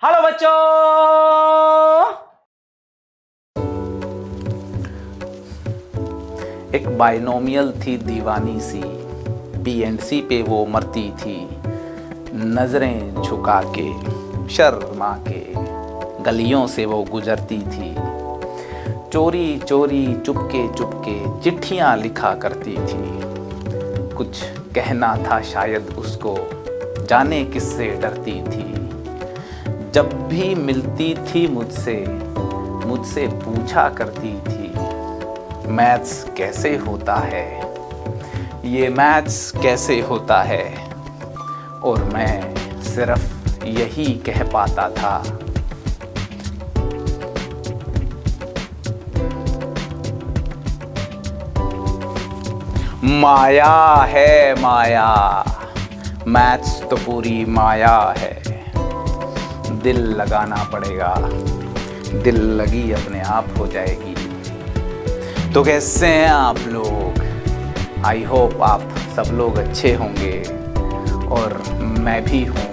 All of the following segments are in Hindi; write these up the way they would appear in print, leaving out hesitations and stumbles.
हेलो बच्चों। एक बाइनोमियल थी दीवानी सी, बी एंड सी पे वो मरती थी, नजरें झुका के शर्मा के गलियों से वो गुजरती थी, चोरी चोरी चुपके चुपके चिट्ठियां लिखा करती थी। कुछ कहना था शायद उसको, जाने किससे डरती थी। जब भी मिलती थी मुझसे पूछा करती थी, मैथ्स कैसे होता है, ये मैथ्स कैसे होता है। और मैं सिर्फ यही कह पाता था, माया है माया, मैथ्स तो पूरी माया है। दिल लगाना पड़ेगा, दिल लगी अपने आप हो जाएगी। तो कैसे हैं आप लोग? आई होप आप सब लोग अच्छे होंगे और मैं भी हूँ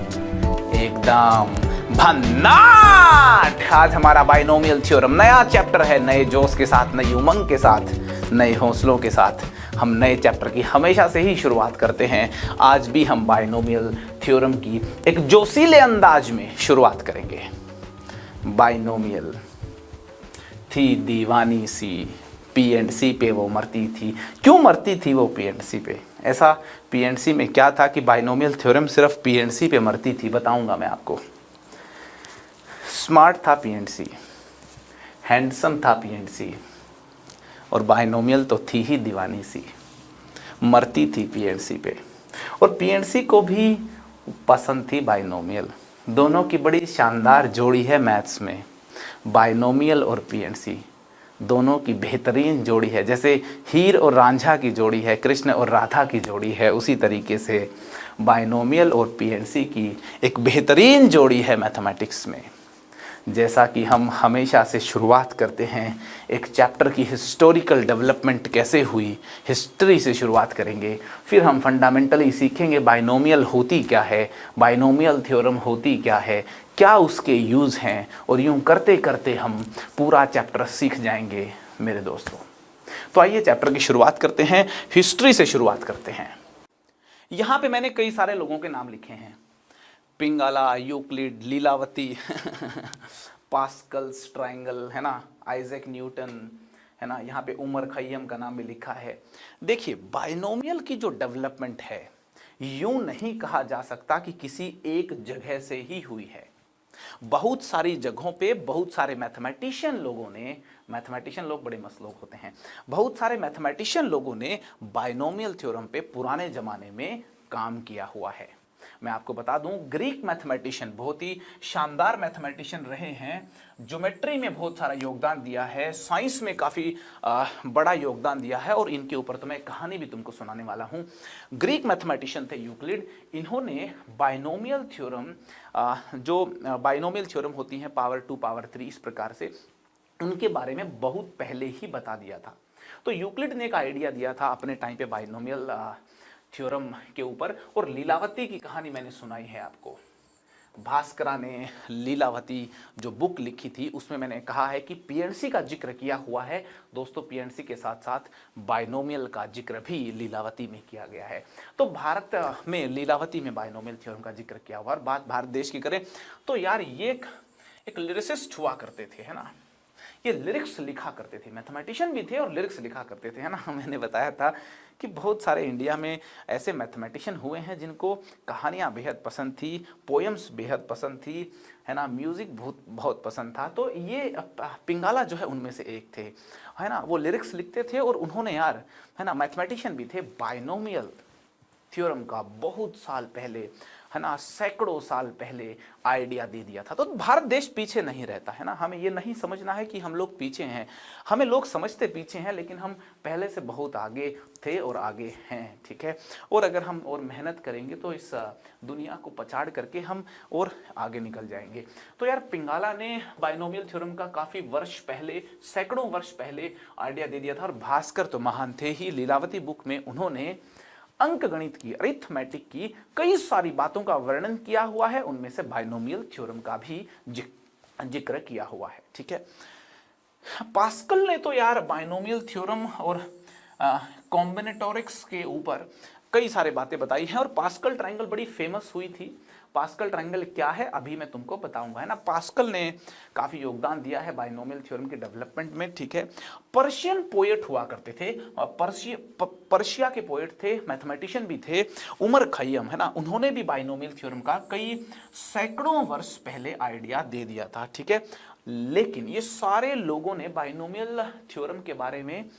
एकदम भन्नाट। आज हमारा बाइनोमियल थ्योरम नया चैप्टर है, नए जोश के साथ, नई उमंग के साथ, नए हौसलों के साथ हम नए चैप्टर की हमेशा से ही शुरुआत करते हैं। आज भी हम बाइनोमियल थ्योरम की एक जोशीले अंदाज में शुरुआत करेंगे। बाइनोमियल थी दीवानी सी, पी एंड सी पे वो मरती थी। क्यों मरती थी वो पी एंड सी पे? ऐसा पी एंड सी में क्या था कि बाइनोमियल थ्योरम सिर्फ पी एंड सी पे मरती थी? बताऊंगा मैं आपको। स्मार्ट था पी एंड सी, हैंडसम था पी एंड सी, और बाइनोमियल तो थी ही दीवानी सी, मरती थी पी एंड सी पे। और पी एंड सी को भी पसंद थी बाइनोमियल। दोनों की बड़ी शानदार जोड़ी है मैथ्स में, बाइनोमियल और पी एंड सी दोनों की बेहतरीन जोड़ी है। जैसे हीर और रांझा की जोड़ी है, कृष्ण और राधा की जोड़ी है, उसी तरीके से बाइनोमियल और पी एंड सी की एक बेहतरीन जोड़ी है मैथमेटिक्स में। जैसा कि हम हमेशा से शुरुआत करते हैं, एक चैप्टर की हिस्टोरिकल डेवलपमेंट कैसे हुई, हिस्ट्री से शुरुआत करेंगे। फिर हम फंडामेंटली सीखेंगे बाइनोमियल होती क्या है, बाइनोमियल थ्योरम होती क्या है, क्या उसके यूज़ हैं, और यूं करते करते हम पूरा चैप्टर सीख जाएंगे मेरे दोस्तों। तो आइए चैप्टर की शुरुआत करते हैं, हिस्ट्री से शुरुआत करते हैं। यहाँ पे मैंने कई सारे लोगों के नाम लिखे हैं, पिंगाला, यूक्लिड, लीलावती पास्कल्स ट्रायंगल, है ना, आइजैक न्यूटन, है ना, यहाँ पे उमर खैयम का नाम भी लिखा है। देखिए, बाइनोमियल की जो डेवलपमेंट है, यूं नहीं कहा जा सकता कि किसी एक जगह से ही हुई है। बहुत सारी जगहों पे बहुत सारे मैथमेटिशियन लोग बड़े मस्त लोग होते हैं, बहुत सारे मैथमेटिशियन लोगों ने बाइनोमियल थ्योरम पे पुराने जमाने में काम किया हुआ है। मैं आपको बता दूं, ग्रीक मैथमेटिशियन बहुत ही शानदार मैथमेटिशियन रहे हैं, ज्योमेट्री में बहुत सारा योगदान दिया है, साइंस में काफ़ी बड़ा योगदान दिया है, और इनके ऊपर तो मैं कहानी भी तुमको सुनाने वाला हूं। ग्रीक मैथमेटिशियन थे यूक्लिड। इन्होंने बाइनोमियल थ्योरम, जो बाइनोमियल थ्योरम होती हैं पावर 2 पावर 3 इस प्रकार से, उनके बारे में बहुत पहले ही बता दिया था। तो यूक्लिड ने एक आइडिया दिया था अपने टाइम पे बाइनोमियल थ्योरम के ऊपर, और लीलावती की कहानी मैंने सुनाई है आपको। भास्करा ने लीलावती जो बुक लिखी थी उसमें मैंने कहा है कि पीएनसी का जिक्र किया हुआ है। दोस्तों, पीएनसी के साथ साथ बाइनोमियल का जिक्र भी लीलावती में किया गया है। तो भारत में लीलावती में बाइनोमियल थ्योरम का जिक्र किया हुआ। और बात भारत देश की करें तो यार, ये एक लिरिसिस्ट हुआ करते थे, है ना, ये लिरिक्स लिखा करते थे, मैथमेटिशियन भी थे और लिरिक्स लिखा करते थे, है ना। मैंने बताया था कि बहुत सारे इंडिया में ऐसे मैथमेटिशियन हुए हैं जिनको कहानियाँ बेहद पसंद थी, पोएम्स बेहद पसंद थी, है ना, म्यूज़िक बहुत बहुत पसंद था। तो ये पिंगाला जो है उनमें से एक थे, है ना। वो लिरिक्स लिखते थे और उन्होंने यार, है ना, मैथमेटिशियन भी थे, बाइनोमियल थ्योरम का बहुत साल पहले, है ना, सैकड़ों साल पहले आइडिया दे दिया था। तो भारत देश पीछे नहीं रहता, है ना। हमें ये नहीं समझना है कि हम लोग पीछे हैं, हमें लोग समझते पीछे हैं, लेकिन हम पहले से बहुत आगे थे और आगे हैं, ठीक है। और अगर हम और मेहनत करेंगे तो इस दुनिया को पछाड़ करके हम और आगे निकल जाएंगे। तो यार, पिंगाला ने बाइनोमियल थ्योरम का काफ़ी वर्ष पहले, सैकड़ों वर्ष पहले आइडिया दे दिया था। और भास्कर तो महान थे ही, लीलावती बुक में उन्होंने अंकगणित की, अरिथमेटिक की कई सारी बातों का वर्णन किया हुआ है, उनमें से बाइनोमियल थ्योरम का भी जिक्र किया हुआ है। ठीक है, पास्कल ने तो यार बाइनोमियल थ्योरम और कॉम्बिनेटोरिक्स के ऊपर कई सारे बातें बताई हैं, और पास्कल ट्रायंगल बड़ी फेमस हुई थी। पास्कल ट्रायंगल क्या है अभी मैं तुमको बताऊंगा, है ना। पास्कल ने काफी योगदान दिया है बाइनोमियल थ्योरम के डेवलपमेंट में। ठीक है, पर्शियन पोएट हुआ करते थे, पर्शिया के पोएट थे, मैथमेटिशियन भी थे, उमर खय्यम, है ना। उन्होंने भी बाइनोमियल थ्योरम का कई सैकड़ों वर्ष पहले आइडिया दे दिया था। ठीक है, लेकिन ये सारे लोगों ने बाइनोमियल थ्योरम के बारे में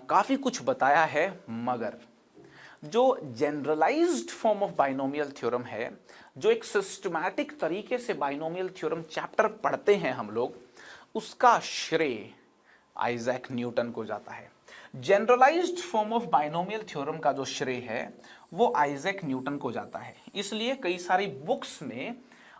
काफी कुछ बताया है, मगर जो generalized form of binomial theorem है, जो एक सिस्टमैटिक तरीके से बाइनोमियल थ्योरम चैप्टर पढ़ते हैं हम लोग, उसका श्रेय आइजैक न्यूटन को जाता है। Generalized form of binomial theorem का जो श्रेय है वो आइजैक न्यूटन को जाता है। इसलिए कई सारी बुक्स में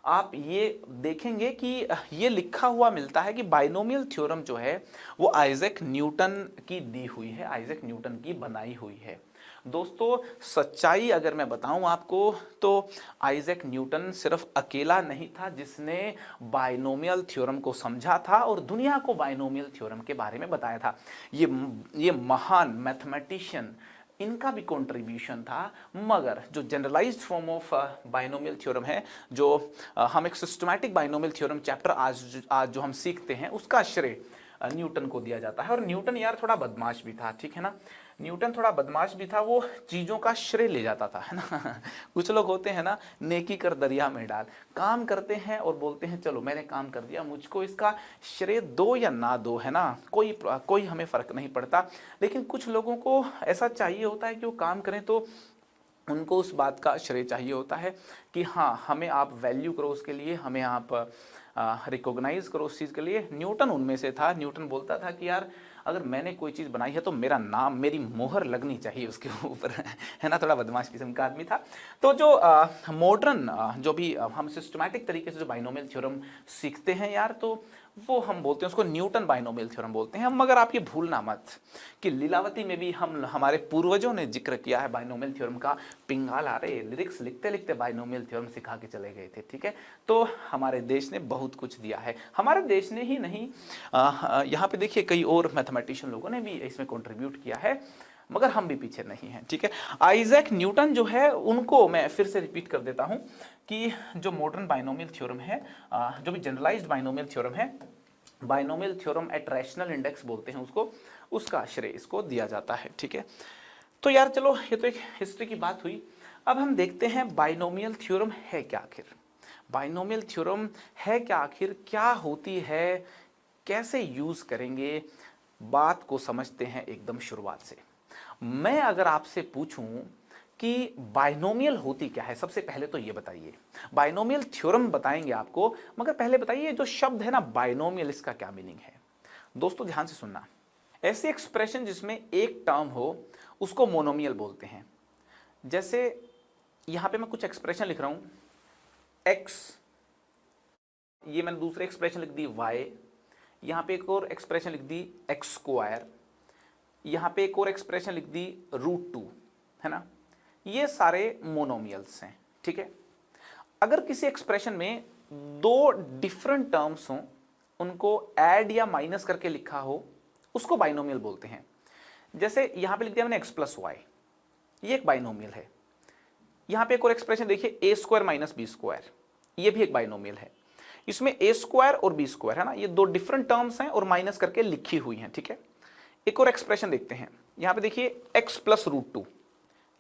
आप ये देखेंगे कि ये लिखा हुआ मिलता है कि बाइनोमियल थ्योरम जो है वो आइजैक न्यूटन की दी हुई है, आइजैक न्यूटन की बनाई हुई है। दोस्तों सच्चाई अगर मैं बताऊं आपको तो आइजैक न्यूटन सिर्फ अकेला नहीं था जिसने बाइनोमियल थ्योरम को समझा था और दुनिया को बाइनोमियल थ्योरम के बारे में बताया था। ये महान मैथमेटिशियन, इनका भी कंट्रीब्यूशन था, मगर जो generalized form of binomial theorem है, जो हम एक सिस्टमैटिक बाइनोमियल थ्योरम चैप्टर आज जो हम सीखते हैं, उसका श्रेय न्यूटन को दिया जाता है। और न्यूटन यार थोड़ा बदमाश भी था, ठीक है ना। न्यूटन थोड़ा बदमाश भी था, वो चीज़ों का श्रेय ले जाता था, है ना। कुछ लोग होते हैं ना, नेकी कर दरिया में डाल, काम करते हैं और बोलते हैं चलो मैंने काम कर दिया, मुझको इसका श्रेय दो या ना दो, है ना, कोई हमें फ़र्क नहीं पड़ता। लेकिन कुछ लोगों को ऐसा चाहिए होता है कि वो काम करें तो उनको उस बात का श्रेय चाहिए होता है कि हाँ हमें आप वैल्यू करो उसके लिए, हमें आप रिकॉग्नाइज करो उस चीज़ के लिए। न्यूटन उनमें से था। न्यूटन बोलता था कि यार अगर मैंने कोई चीज़ बनाई है तो मेरा नाम, मेरी मोहर लगनी चाहिए उसके ऊपर, है ना। थोड़ा बदमाश किस्म का आदमी था। तो जो मॉडर्न जो भी हम सिस्टमैटिक तरीके से जो बाइनोमियल थ्योरम सीखते हैं यार, तो वो हम बोलते हैं उसको न्यूटन बाइनोमियल थ्योरम बोलते हैं। मगर आप ये भूलना मत कि लीलावती में भी हमारे पूर्वजों ने जिक्र किया है बाइनोमियल थ्योरम का। पिंगाल आ रहे लिरिक्स लिखते लिखते बाइनोमियल थ्योरम सिखा के चले गए थे। ठीक है, तो हमारे देश ने बहुत कुछ दिया है। हमारे देश ने ही नहीं, यहाँ पे देखिए कई और मैथमेटिशियन लोगों ने भी इसमें कंट्रीब्यूट किया है, मगर हम भी पीछे नहीं हैं। ठीक है, आइजैक न्यूटन जो है उनको मैं फिर से रिपीट कर देता हूं कि जो मॉडर्न बाइनोमियल थ्योरम है, जो भी जनरलाइज्ड बाइनोमियल थ्योरम है, binomial theorem at rational index बोलते हैं उसको, उसका श्रेय इसको दिया जाता है। ठीक है, तो यार चलो ये तो एक हिस्ट्री की बात हुई। अब हम देखते हैं बाइनोमियल थ्योरम है क्या आखिर। बाइनोमियल थ्योरम है क्या आखिर, क्या होती है, कैसे यूज करेंगे, बात को समझते हैं एकदम शुरुआत से। मैं अगर आपसे पूछूं कि बाइनोमियल होती क्या है, सबसे पहले तो ये बताइए। बाइनोमियल थ्योरम बताएंगे आपको, मगर पहले बताइए जो शब्द है ना बाइनोमियल, इसका क्या मीनिंग है। दोस्तों ध्यान से सुनना, ऐसी एक्सप्रेशन जिसमें एक टर्म हो उसको मोनोमियल बोलते हैं। जैसे यहां पे मैं कुछ एक्सप्रेशन लिख रहा हूं, x, ये मैंने दूसरी एक्सप्रेशन लिख दी y, यहां पे एक और एक्सप्रेशन लिख दी एक्स स्क्वायर, यहां पे एक और एक्सप्रेशन लिख दी √2, है ना। ये सारे मोनोमियल्स हैं। ठीक है, अगर किसी एक्सप्रेशन में दो डिफरेंट टर्म्स हों, उनको ऐड या माइनस करके लिखा हो, उसको बाइनोमियल बोलते हैं। जैसे यहां पे लिख दिया मैंने x + y, ये एक बाइनोमियल है। यहां पे एक और एक्सप्रेशन देखिए a² - b², ये भी एक बाइनोमियल है। इसमें a² और b² है ना, ये दो डिफरेंट टर्म्स हैं और माइनस करके लिखी हुई हैं। ठीक है, एक और एक्सप्रेशन देखते हैं, यहां पे देखिए x + √2,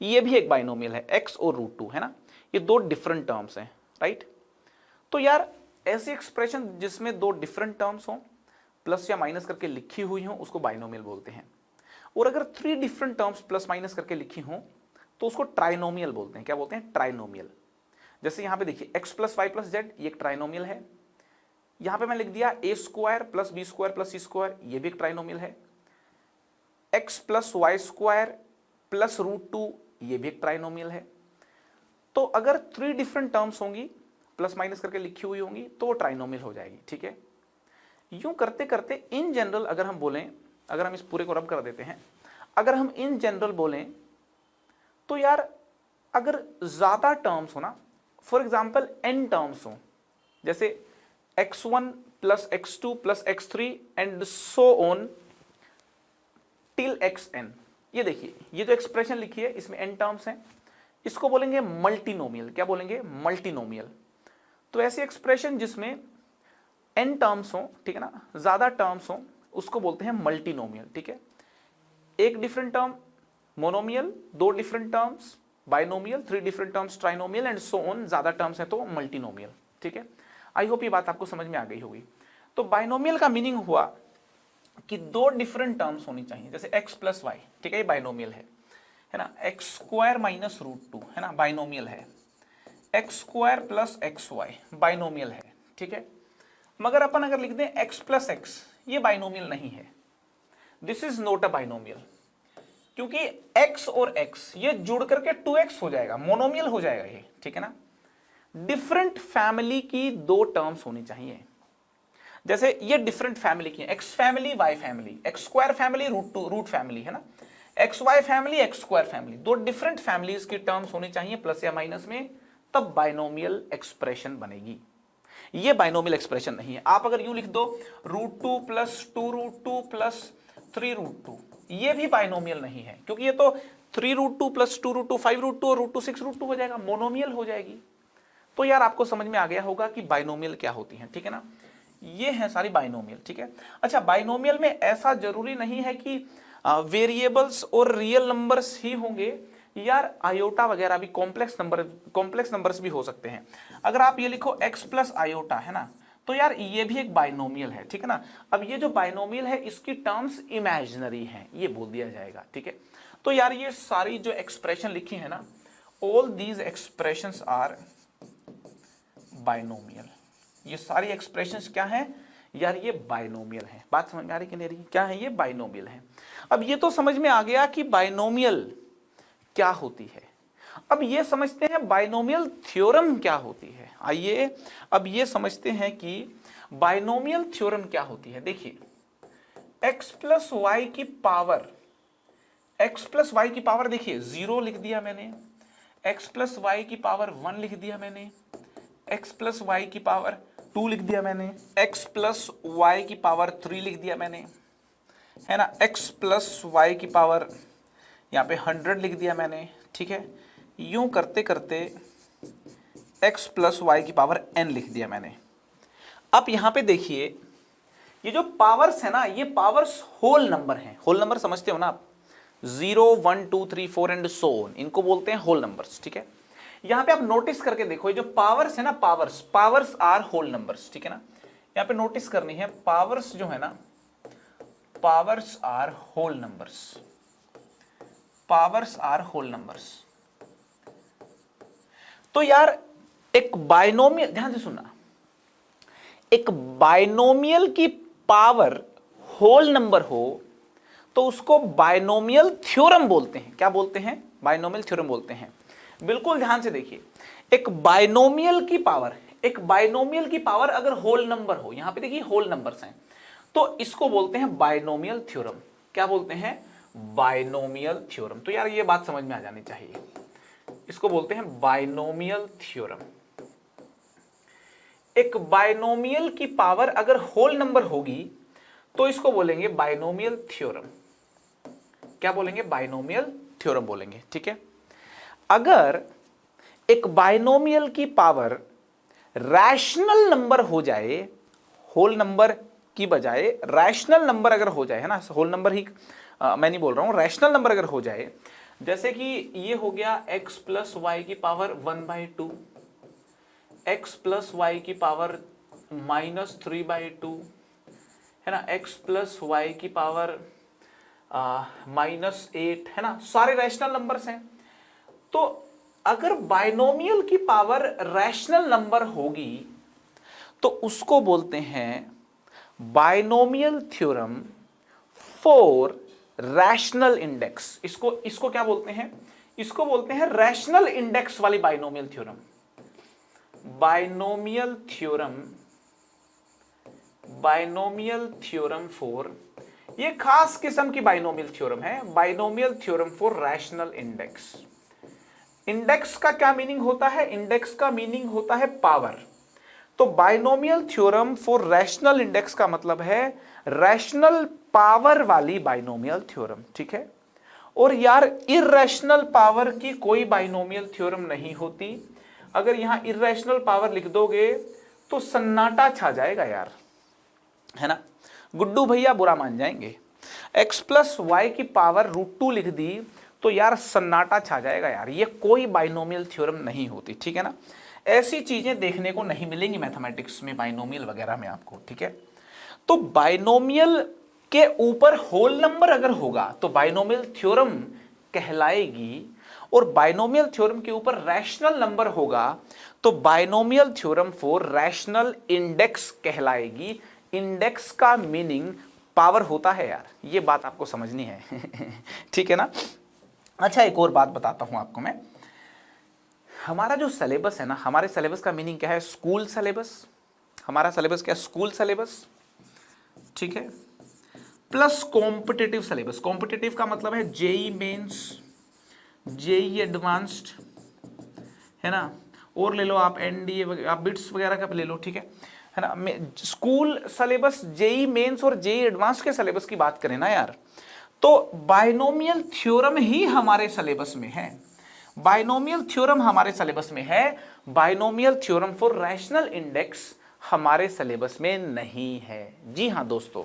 ये भी एक बाइनोमियल है, x और √2, है ना, ये दो डिफरेंट टर्म्स हैं, राइट। तो यार ऐसी एक्सप्रेशन जिसमें दो डिफरेंट टर्म्स हों, प्लस या माइनस करके लिखी हुई हों, उसको बाइनोमियल बोलते हैं। और अगर 3 डिफरेंट टर्म्स प्लस माइनस करके लिखी हों तो उसको ट्राइनोमियल बोलते हैं। क्या बोलते हैं? ट्राइनोमियल। जैसे यहां पे देखिए x + y + z, ये एक ट्राइनोमियल है। यहां पे मैं लिख दिया a² + b² + c², ये भी एक ट्राइनोमियल है। x + y² + √2, ये भी एक ट्राइनोमियल है। तो अगर 3 डिफरेंट टर्म्स होंगी, प्लस माइनस करके लिखी हुई होंगी, तो वो ट्राइनोमियल हो जाएगी। ठीक है, यूं करते करते इन जनरल अगर हम बोलें, अगर हम इस पूरे को रब कर देते हैं, अगर हम इन जनरल बोलें तो यार अगर ज्यादा टर्म्स हो ना, फॉर एग्जाम्पल n टर्म्स हो, जैसे x1 plus x2 plus x3 and so on till xn, ये देखिए ये जो एक्सप्रेशन लिखी है इसमें n टर्म्स हैं, इसको बोलेंगे मल्टीनोमियल। क्या बोलेंगे? मल्टीनोमियल। तो ऐसी एक्सप्रेशन जिसमें n टर्म्स हो, ठीक है ना, ज्यादा टर्म्स हो, उसको बोलते हैं मल्टीनोमियल। ठीक है, एक डिफरेंट टर्म मोनोमियल, दो different terms binomial, three different terms trinomial and so on, ज्यादा टर्म्स है तो मल्टीनोमियल। ठीक है, आई होप ये बात आपको समझ में आ गई होगी। तो बाइनोमियल का मीनिंग हुआ कि दो डिफरेंट टर्म्स होनी चाहिए, जैसे x प्लस वाई, ठीक है, ये बाइनोमियल है ना, x square minus root two, है ना, बाइनोमियल है, x square plus x y binomial है। ठीक है, मगर अपन अगर लिख दें x प्लस एक्स, ये बाइनोमियल नहीं है, this is not a binomial, क्योंकि x और x ये जुड़ करके 2x हो जाएगा, मोनोमियल हो जाएगा ये। ठीक है ना, डिफरेंट फैमिली की दो टर्म्स होनी चाहिए, जैसे ये डिफरेंट फैमिली की है, x family y family, x square family root family, है ना, x y family x square family, दो डिफरेंट फैमिलीज की टर्म्स होनी चाहिए प्लस या माइनस में, तब बाइनोमियल एक्सप्रेशन बनेगी। ये बाइनोमियल एक्सप्रेशन नहीं है। आप अगर यूं लिख दो root two plus two root two plus three root two, ये भी बाइनोमियल नहीं है, क्योंकि ये तो three root two plus two root two five root two और root two six root two हो जाएगा, मोनोमियल हो जाएगी। तो यार आपको समझ में आ गया होगा कि बाइनोमियल क्या होती है। ठीक है ना, ये है सारी बाइनोमियल। ठीक है, अच्छा बाइनोमियल में ऐसा जरूरी नहीं है कि वेरिएबल्स और रियल नंबर्स ही होंगे यार, आयोटा वगैरह भी कॉम्प्लेक्स नंबर्स भी हो सकते हैं। अगर आप ये लिखो x प्लस आयोटा, है ना, तो यार ये भी एक बाइनोमियल है। ठीक है ना, अब ये जो बाइनोमियल है इसकी टर्म्स इमेजिनरी हैं, ये बोल दिया जाएगा। ठीक है, तो यार ये सारी जो एक्सप्रेशन लिखी है ना, all these expressions are binomial. ये सारी एक्सप्रेशंस क्या है यार? ये बाइनोमियल है। बात समझ में आ रही कि नहीं रही? क्या है ये? बाइनोमियल है। अब ये तो समझ में आ गया कि बाइनोमियल क्या होती है। अब ये समझते हैं बाइनोमियल थ्योरम क्या होती है। आइए अब ये समझते हैं कि बाइनोमियल थ्योरम क्या होती है। देखिए x प्लस वाई की पावर, x प्लस वाई की पावर देखिए 0 लिख दिया मैंने, x प्लस वाई की पावर 1 लिख दिया मैंने, x प्लस वाई की पावर 2 लिख दिया मैंने, x प्लस वाई की पावर 3 लिख दिया मैंने, है ना, x प्लस वाई की पावर यहाँ पे 100 लिख दिया मैंने। ठीक है, यूं करते करते x प्लस वाई की पावर n लिख दिया मैंने। अब यहाँ पे देखिए ये जो पावर्स है ना, ये पावर्स होल नंबर हैं। होल नंबर समझते हो ना आप? 0 1 2 3 4 एंड सो ऑन, इनको बोलते हैं होल नंबर्स। ठीक है, यहाँ पे आप नोटिस करके देखो, ये जो पावर्स है ना, पावर्स आर होल नंबर्स। ठीक है ना, यहाँ पे नोटिस करनी है, पावर्स जो है ना, powers are whole numbers, powers are whole numbers. तो यार एक बाइनोमियल, ध्यान से सुनना, एक बाइनोमियल की पावर होल नंबर हो तो उसको बाइनोमियल थ्योरम बोलते हैं। क्या बोलते हैं? बाइनोमियल थ्योरम बोलते हैं। बिल्कुल ध्यान से देखिए, एक बाइनोमियल की पावर, एक बाइनोमियल की पावर अगर होल नंबर हो, यहां पे देखिए होल नंबर्स हैं, तो इसको बोलते हैं बाइनोमियल थ्योरम। क्या बोलते हैं? Binomial theorem. तो यार ये बात समझ में आ जानी चाहिए, इसको बोलते हैं बाइनोमियल थ्योरम। एक बाइनोमियल की पावर अगर होल नंबर होगी तो इसको बोलेंगे बाइनोमियल थ्योरम। क्या बोलेंगे? बाइनोमियल थ्योरम बोलेंगे। ठीक है, अगर एक बाइनोमियल की पावर रैशनल नंबर हो जाए, होल नंबर की बजाय रैशनल नंबर अगर हो जाए, है ना, होल नंबर ही मैं नहीं बोल रहा हूं, रैशनल नंबर अगर हो जाए, जैसे कि ये हो गया x प्लस वाई की पावर 1/2, x प्लस वाई की पावर -3/2, है ना, x प्लस वाई की पावर -8, है ना, सारे रैशनल नंबर्स हैं। तो अगर बाइनोमियल की पावर रैशनल नंबर होगी तो उसको बोलते हैं binomial theorem for rational index. इसको क्या बोलते हैं? इसको बोलते हैं रैशनल इंडेक्स वाली binomial theorem. Binomial theorem for, ये खास किस्म की बाइनोमियल थ्योरम है, binomial theorem for rational index. Index का क्या मीनिंग होता है? इंडेक्स का मीनिंग होता है पावर। तो binomial theorem for rational index का मतलब है रैशनल पावर वाली बाइनोमियल थ्योरम, ठीक है। और यार इर्रेशनल पावर की कोई बाइनोमियल थ्योरम नहीं होती। अगर यहां इर्रेशनल पावर लिख दोगे तो सन्नाटा छा जाएगा यार, है ना। गुड्डू भैया बुरा मान जाएंगे। x प्लस वाई की पावर √2 लिख दी तो यार सन्नाटा छा जाएगा यार, ये कोई बाइनोमियल थ्योरम नहीं होती, ठीक है ना। ऐसी चीजें देखने को नहीं मिलेंगी मैथमेटिक्स में, बाइनोमियल वगैरह में आपको, ठीक है। तो बाइनोमियल के ऊपर होल नंबर अगर होगा तो बाइनोमियल थ्योरम कहलाएगी, और बाइनोमियल थ्योरम के ऊपर रैशनल नंबर होगा तो binomial theorem for rational index कहलाएगी। इंडेक्स का मीनिंग पावर होता है यार, ये बात आपको समझनी है ठीक है ना। अच्छा, एक और बात बताता हूं आपको मैं। हमारा जो सिलेबस है ना, हमारे सिलेबस का मीनिंग क्या है? School syllabus. हमारा सिलेबस क्या है? स्कूल सिलेबस, ठीक है, प्लस कॉम्पिटिटिव सिलेबस। कॉम्पिटिटिव का मतलब है जेई मेंस, जेई एडवांस्ड, है ना, और ले लो आप एनडीए, आप बिट्स वगैरह का ले लो, ठीक है ना। स्कूल सिलेबस, जेई मेंस और जेई एडवांस के सिलेबस की बात करें ना यार, तो बाइनोमियल थ्योरम ही हमारे सिलेबस में है। बाइनोमियल थ्योरम हमारे सिलेबस में है। Binomial theorem for rational index हमारे सिलेबस में नहीं है। जी हां दोस्तों,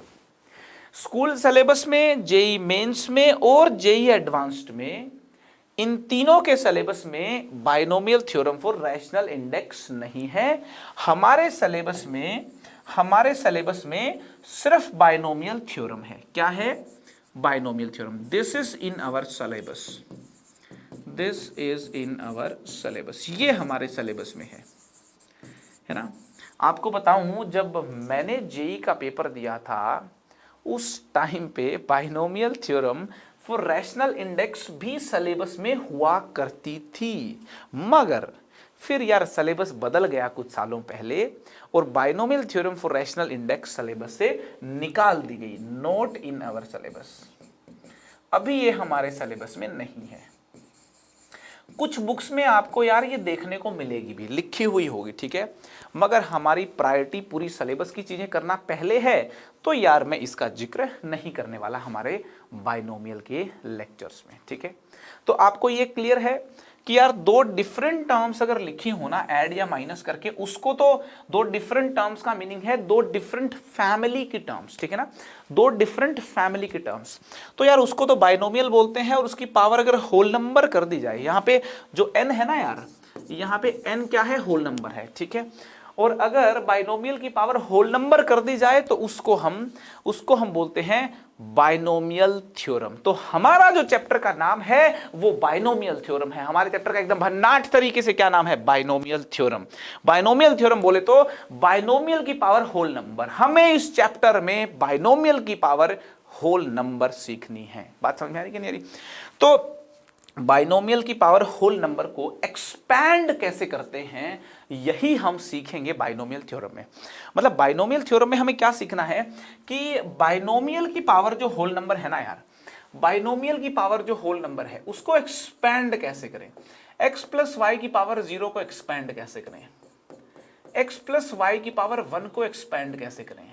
स्कूल सिलेबस में, जेई मेंस में और जेई एडवांस्ड में, इन तीनों के सिलेबस में binomial theorem for rational index नहीं है। हमारे सिलेबस में सिर्फ बाइनोमियल थ्योरम है। क्या है? Binomial theorem. This is in our syllabus, this is in our syllabus, ये हमारे सिलेबस में है ना। आपको बताऊं, जब मैंने जेई का पेपर दिया था उस टाइम पे binomial theorem for rational index भी सिलेबस में हुआ करती थी, मगर फिर यार सिलेबस बदल गया कुछ सालों पहले और binomial theorem for rational index syllabus से निकाल दी गई। नोट इन आवर सिलेबस, अभी ये हमारे सिलेबस में नहीं है। कुछ बुक्स में आपको यार ये देखने को मिलेगी भी, लिखी हुई होगी, ठीक है, मगर हमारी प्रायोरिटी पूरी सिलेबस की चीजें करना पहले है, तो यार मैं इसका जिक्र नहीं करने वाला हमारे बाइनोमियल के लेक्चर्स में, ठीक है। तो आपको ये क्लियर है कि यार दो डिफरेंट टर्म्स अगर लिखी हो ना, ऐड या माइनस करके, उसको तो दो डिफरेंट टर्म्स का मीनिंग है दो डिफरेंट फैमिली की टर्म्स, ठीक है ना, दो डिफरेंट फैमिली की टर्म्स। तो यार उसको तो बाइनोमियल बोलते हैं, और उसकी पावर अगर होल नंबर कर दी जाए, यहां पे जो n है ना यार, यहां पे n क्या है? होल नंबर है, ठीक है। और अगर बाइनोमियल की पावर होल नंबर कर दी जाए तो उसको हम बोलते हैं बाइनोमियल थ्योरम। तो हमारा जो चैप्टर का नाम है वो बाइनोमियल थ्योरम है। हमारे चैप्टर का एकदम भन्नाट तरीके से क्या नाम है? Binomial theorem. बाइनोमियल थ्योरम बोले तो बाइनोमियल की पावर होल नंबर। हमें इस चैप्टर में बाइनोमियल की पावर होल नंबर सीखनी है। बात समझ में आ रही कि नहीं आ रही? तो बाइनोमियल की पावर होल नंबर को एक्सपैंड कैसे करते हैं, यही हम सीखेंगे बाइनोमियल थ्योरम में। मतलब बाइनोमियल थ्योरम में हमें क्या सीखना है कि बाइनोमियल की पावर जो होल नंबर है ना यार, बाइनोमियल की पावर जो होल नंबर है उसको एक्सपैंड कैसे करें। x प्लस वाई की पावर 0 को एक्सपैंड कैसे करें, x प्लस वाई की पावर 1 को एक्सपैंड कैसे करें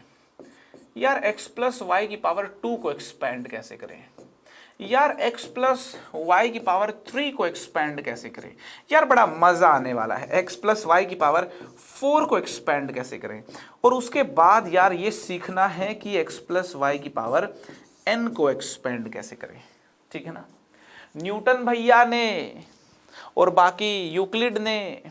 यार, x प्लस वाई की पावर 2 को एक्सपैंड कैसे करें यार, x प्लस वाई की पावर 3 को एक्सपैंड कैसे करें यार, बड़ा मजा आने वाला है। x प्लस वाई की पावर 4 को एक्सपैंड कैसे करें, और उसके बाद यार ये सीखना है कि x प्लस वाई की पावर n को एक्सपैंड कैसे करें, ठीक है ना। न्यूटन भैया ने और बाकी यूक्लिड ने,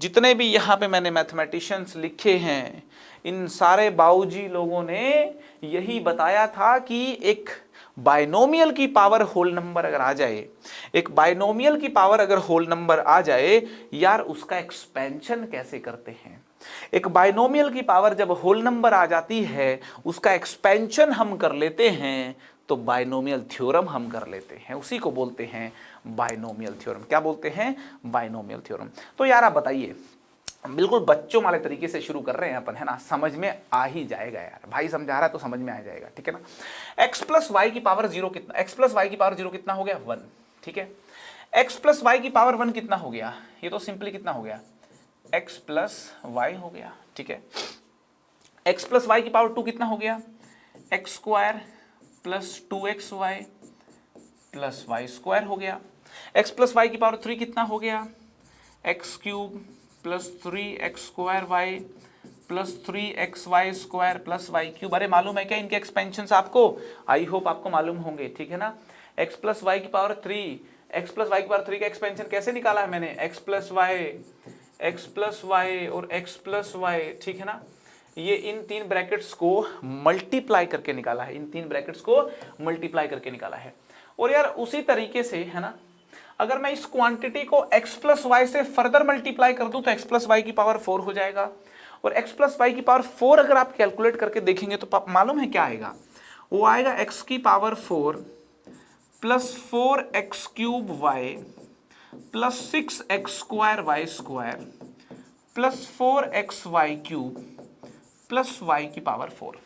जितने भी यहाँ पे मैंने मैथमेटिशियंस लिखे हैं, इन सारे बाबूजी लोगों ने यही बताया था कि एक बाइनोमियल की पावर होल नंबर अगर आ जाए, एक बाइनोमियल की पावर अगर होल नंबर आ जाए यार, उसका एक्सपेंशन कैसे करते हैं। एक बाइनोमियल की पावर जब होल नंबर आ जाती है, उसका एक्सपेंशन हम कर लेते हैं, तो बाइनोमियल थ्योरम हम कर लेते हैं। उसी को बोलते हैं बाइनोमियल थ्योरम। क्या बोलते हैं? Binomial theorem. तो यार आप बताइए, बिल्कुल बच्चों वाले तरीके से शुरू कर रहे हैं अपन, है ना, समझ में आ ही जाएगा यार, भाई समझा रहा है तो समझ में आ जाएगा, ठीक है ना। x प्लस वाई की पावर 0 कितना, x प्लस वाई की पावर 0 कितना हो गया? 1, ठीक है। x प्लस वाई की पावर 1 कितना हो गया, ये तो सिंपली कितना हो गया, x प्लस वाई हो गया, ठीक है। x प्लस वाई की पावर 2 कितना हो गया, x square plus 2xy plus y square हो गया। x प्लस वाई की पावर 3 कितना हो गया, x cube plus 3x square y plus 3xy square plus y cube. अरे मालूम है क्या इनके एक्सपेंशन आपको, आई होप आपको मालूम होंगे, ठीक है ना। x प्लस वाई की पावर 3, x प्लस वाई की पावर 3 का एक्सपेंशन कैसे निकाला है मैंने, x प्लस वाई और x प्लस वाई, ठीक है ना। ये इन तीन ब्रैकेट्स को मल्टीप्लाई करके निकाला है, इन तीन ब्रैकेट्स को मल्टीप्लाई करके निकाला है। और यार उसी तरीके से है ना, अगर मैं इस क्वांटिटी को x प्लस वाई से फर्दर मल्टीप्लाई कर दूं तो x प्लस वाई की पावर 4 हो जाएगा। और x प्लस वाई की पावर 4 अगर आप कैलकुलेट करके देखेंगे तो मालूम है क्या आएगा, वो आएगा x की power 4 plus 4x cube y plus 6x square y square plus 4x y cube plus y की पावर 4।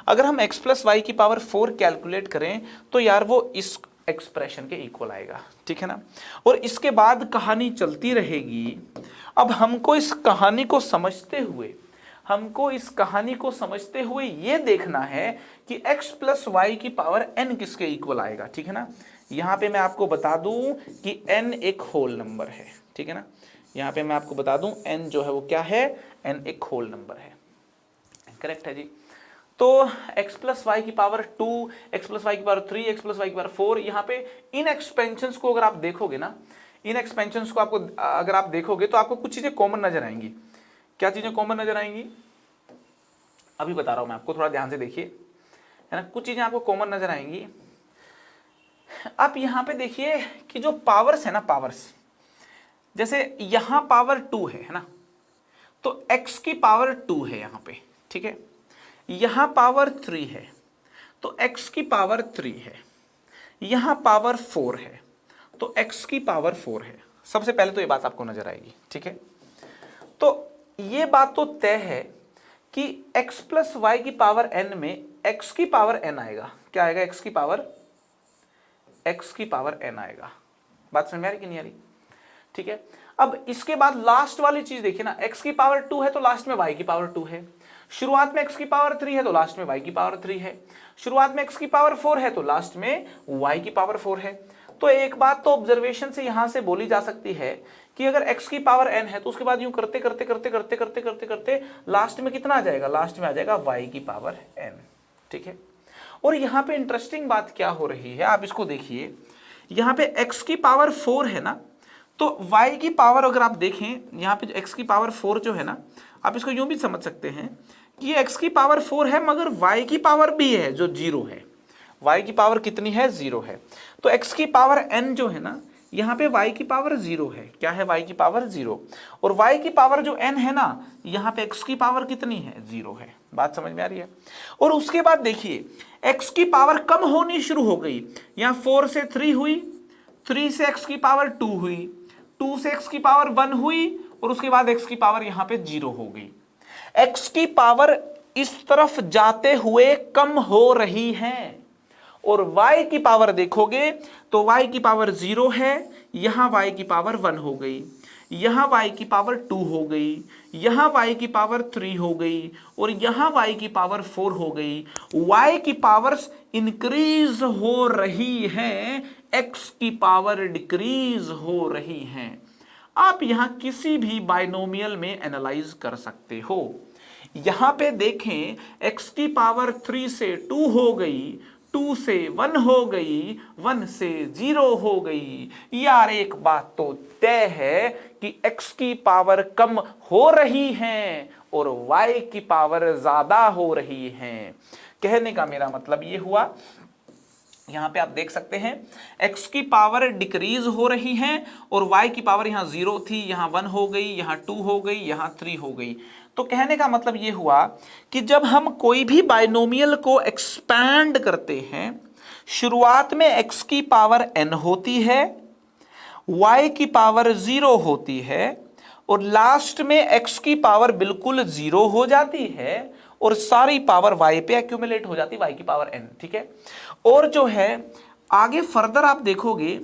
अगर हम x प्लस वाई की पावर 4 कैलकुलेट करें तो यार वो इस एक्सप्रेशन के इक्वल आएगा, ठीक है ना। और इसके बाद कहानी चलती रहेगी। अब हमको इस कहानी को समझते हुए ये देखना है कि x प्लस वाई की पावर n किसके इक्वल आएगा, ठीक है ना। यहां पे मैं आपको बता दूं कि n एक होल नंबर है, ठीक है ना। यहां पे मैं आपको बता दूं n जो है वो क्या है, n एक होल नंबर है, करेक्ट है जी। तो x प्लस वाई की पावर 2, x प्लस वाई की पावर 3, x प्लस वाई की पावर 4, यहाँ पे इन एक्सपेंशंस को अगर आप देखोगे ना, इन एक्सपेंशंस को आपको अगर आप देखोगे तो आपको कुछ चीजें कॉमन नजर आएंगी। क्या चीजें कॉमन नजर आएंगी, अभी बता रहा हूं मैं आपको, थोड़ा ध्यान से देखिए, है ना। कुछ चीजें आपको कॉमन नजर आएंगी। आप यहाँ पे देखिए कि जो पावर्स है ना, पावर्स जैसे यहां पावर 2 है ना, तो x की पावर 2 है यहाँ पे, ठीक है। यहां पावर 3 है तो x की पावर 3 है, यहां पावर 4 है तो x की पावर 4 है। सबसे पहले तो ये बात आपको नजर आएगी, ठीक है। तो ये बात तो तय है कि x प्लस वाई की पावर n में x की पावर n आएगा। क्या आएगा, x की पावर n आएगा। बात समझ में आ रही कि नहीं आ रही, ठीक है। अब इसके बाद लास्ट वाली चीज देखिए ना, x की पावर 2 है तो लास्ट में y की पावर 2 है। शुरुआत में x की पावर 3 है तो लास्ट में y की पावर 3 है। शुरुआत में x की पावर 4 है तो लास्ट में y की पावर 4 है। तो एक बात तो ऑब्जर्वेशन से यहां से बोली जा सकती है कि अगर x की पावर n है तो उसके बाद यूं करते करते करते करते करते करते करते लास्ट में कितना आ जाएगा, लास्ट में आ जाएगा y की पावर n, ठीक है। और यहां पे इंटरेस्टिंग बात क्या हो रही है, आप इसको देखिए, यहां पे x की पावर 4 है ना, तो y की पावर अगर आप देखें यहाँ पे x की पावर 4 जो है ना, आप इसको यूं भी समझ सकते हैं कि ये x की पावर 4 है मगर y की पावर भी है जो 0 है। y की पावर कितनी है, 0 है। तो x की पावर n जो है ना, यहाँ पे y की पावर 0 है। क्या है, y की पावर 0। और y की पावर जो n है ना, यहाँ पे x की पावर कितनी है, 0 है। बात समझ में आ रही है। और उसके बाद देखिए x की पावर कम होनी शुरू हो गई। यहाँ 4 से 3 हुई, 3 से x की पावर 2 हुई, 2 से x की पावर 1 हुई और उसके बाद x की पावर यहाँ पे 0 हो गई। x की पावर इस तरफ जाते हुए कम हो रही है और y की पावर देखोगे तो y की पावर 0 है, यहां y की पावर 1 हो गई, यहां y की पावर 2 हो गई, यहां y की पावर 3 हो गई और यहां y की पावर 4 हो गई। y की पावर्स इंक्रीज हो रही हैं, x की पावर डिक्रीज हो रही हैं। आप यहां किसी भी बाइनोमियल में एनालाइज कर सकते हो। यहां पे देखें x की पावर 3 से 2 हो गई, 2 से 1 हो गई, 1 से 0 हो गई। यार एक बात तो तय है कि x की पावर कम हो रही है और y की पावर ज्यादा हो रही है। कहने का मेरा मतलब ये हुआ, यहां पे आप देख सकते हैं x की पावर डिक्रीज हो रही है और y की पावर यहां 0 थी, यहां 1 हो गई, यहां 2 हो गई, यहां 3 हो गई। तो कहने का मतलब ये हुआ कि जब हम कोई भी बाइनोमियल को एक्सपैंड करते हैं, शुरुआत में x की पावर n होती है, y की पावर 0 होती है और लास्ट में x की पावर बिल्कुल 0 हो जाती है और सारी पावर y पे एक्यूमुलेट हो जाती है, y की पावर n, ठीक है। और जो है आगे फर्दर आप देखोगे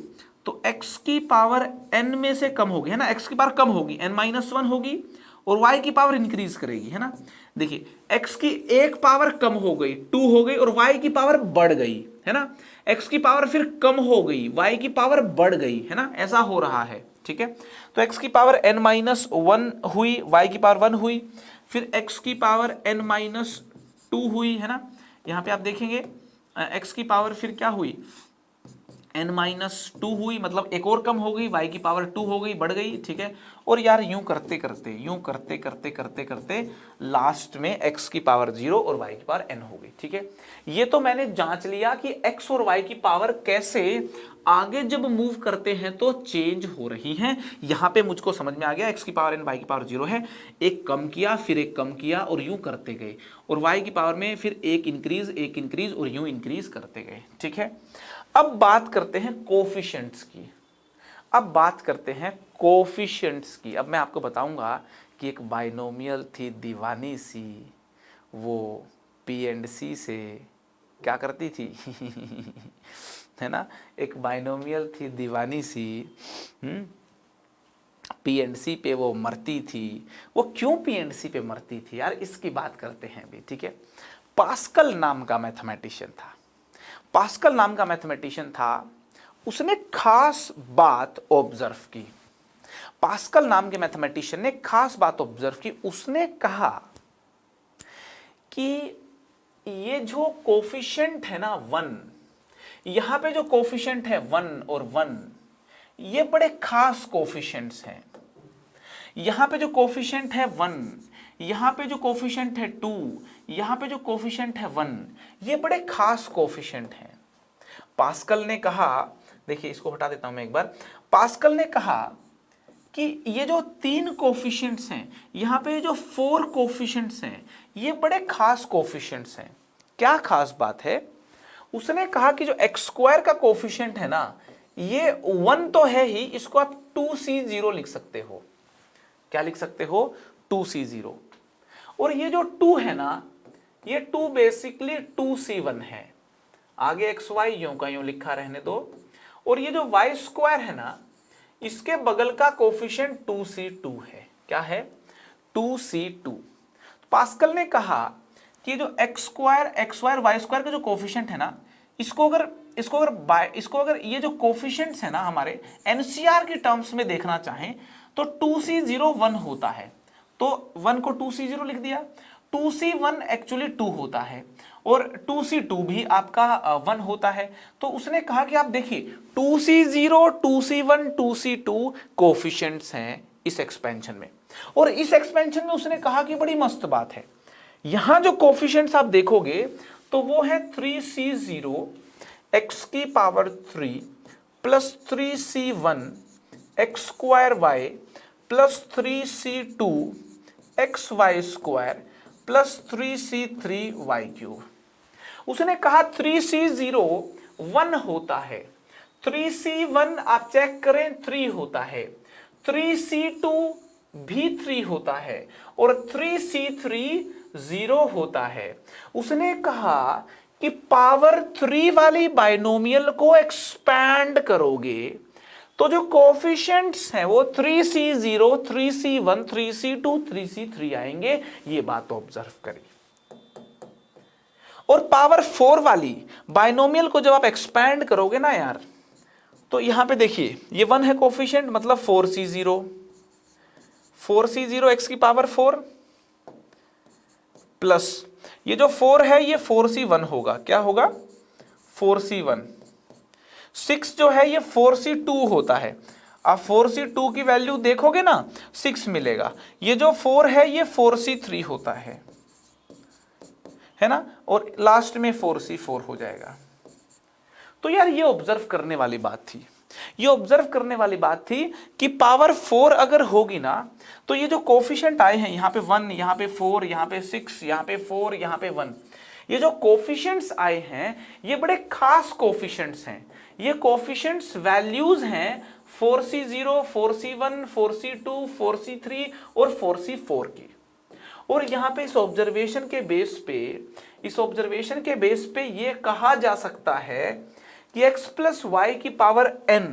तो x की पावर n में से कम होगी, है ना, x की पावर कम होगी, n-1 होगी, और y की पावर इंक्रीज करेगी, है ना। देखिए x की एक पावर कम हो गई, 2 हो गई, और y की पावर बढ़ गई, है ना। x की पावर फिर कम हो गई, y की पावर बढ़ गई, है ना, ऐसा हो रहा है, ठीक है। तो x की पावर n-1 हुई, y की पावर 1 हुई, फिर x की पावर n-2 हुई, है ना। यहां पे आप देखेंगे x की पावर फिर क्या हुई, n-2 हुई, मतलब एक और कम हो गई, y की पावर 2 हो गई, बढ़ गई, ठीक है। और यार यूं करते करते लास्ट में x की पावर 0 और y की पावर n हो गई, ठीक है। ये तो मैंने जांच लिया कि x और y की पावर कैसे आगे जब मूव करते हैं तो चेंज हो रही हैं। यहां पे मुझको समझ में आ गया, x की पावर n, y की पावर 0 है, एक कम किया, फिर एक कम किया, और यूं करते गए, और y की पावर में फिर एक इंक्रीज और यूं इंक्रीज करते गए, ठीक है। अब बात करते हैं कोफिशिएंट्स की। अब मैं आपको बताऊंगा कि एक बाइनोमियल थी दीवानी सी, वो P&C से क्या करती थी है ना, एक बाइनोमियल थी दीवानी सी, P&C पे वो मरती थी। वो क्यों P&C पे मरती थी यार, इसकी बात करते हैं अभी, ठीक है। पास्कल नाम का मैथमेटिशियन था, उसने खास बात ऑब्जर्व की। पास्कल नाम के मैथमेटिशियन ने खास बात ऑब्जर्व की। उसने कहा कि ये जो कोफिशिएंट है ना 1, यहां पे जो कोफिशिएंट है 1 और 1, ये बड़े खास कोफिशिएंट्स हैं। यहां पे जो कोफिशिएंट है 1, यहां पे जो कोफिशिएंट है 2, यहां पे जो कोफिशिएंट है 1, ये बड़े खास कोफिशिएंट हैं। पास्कल ने कहा, देखिए इसको हटा देता हूं मैं एक बार। पास्कल ने कहा कि ये जो 3 कोफिशिएंट्स हैं, यहां पे जो 4 कोफिशिएंट्स हैं, ये बड़े खास कोफिशिएंट्स हैं। क्या खास बात है? उसने कहा कि जो x² का कोफिशिएंट है ना, ये 1 तो है ही, इसको आप 2c0 लिख सकते हो। क्या लिख सकते हो? 2c0। और ये जो 2 है ना, ये 2 बेसिकली 2c1 है। आगे xy यूं का यूं लिखा रहने दो। और ये जो y² है ना, इसके बगल का कोफिशिएंट 2c2 है। क्या है? 2c2। पास्कल ने कहा कि जो x² और y² का जो कोफिशिएंट है ना, इसको अगर ये जो कोफिशिएंट्स है ना हमारे एनसीआर की टर्म्स में देखना चाहें तो 2c0 1 होता है, तो 1 को 2c0 लिख दिया। 2c1 एक्चुअली 2 होता है, और 2c2 भी आपका 1 होता है। तो उसने कहा कि आप देखिए 2c0, 2c1, 2c2 कोफिशिएंट्स हैं इस एक्सपेंशन में। और इस एक्सपेंशन में उसने कहा कि बड़ी मस्त बात है, यहां जो कोफिशिएंट्स आप देखोगे तो वो है 3c0 x की power 3 plus 3c1 x² y plus 3c2 xy² plus 3c3 y3। उसने कहा 3c0 1 होता है, 3c1 आप चेक करें 3 होता है, 3c2 भी 3 होता है, और 3c3 0 होता है। उसने कहा कि पावर 3 वाली बाइनोमियल को एक्सपैंड करोगे तो जो कोफिशिएंट्स हैं वो 3c0, 3c1, 3c2, 3c3 आएंगे। ये बात ऑब्जर्व करिए। और पावर 4 वाली बाइनोमियल को जब आप एक्सपैंड करोगे ना यार, तो यहां पे देखिए ये 1 है कोफिशिएंट, मतलब 4c0, 4c0 x की पावर 4 प्लस ये जो 4 है ये 4c1 होगा। क्या होगा? 4c1। 6 जो है ये 4c2 होता है। आप 4c2 की वैल्यू देखोगे ना 6 मिलेगा। ये जो 4 है ये 4c3 होता है ना, और लास्ट में 4c4 हो जाएगा। तो यार ये ऑब्जर्व करने वाली बात थी कि पावर 4 अगर होगी ना, तो ये जो कोफिशिएंट आए हैं यहां पे 1, यहां पे 4, यहां पे 6, यहां पे 4, यहां पे 1, ये जो कोफिशिएंट्स आए हैं ये बड़े खास कोफिशिएंट्स हैं। ये कोफिशिएंट्स वैल्यूज हैं 4c0, 4c1, 4c2, 4c3 और 4c4 की। और यहां पे इस ऑब्जर्वेशन के बेस पे ये कहा जा सकता है कि x प्लस वाई की power n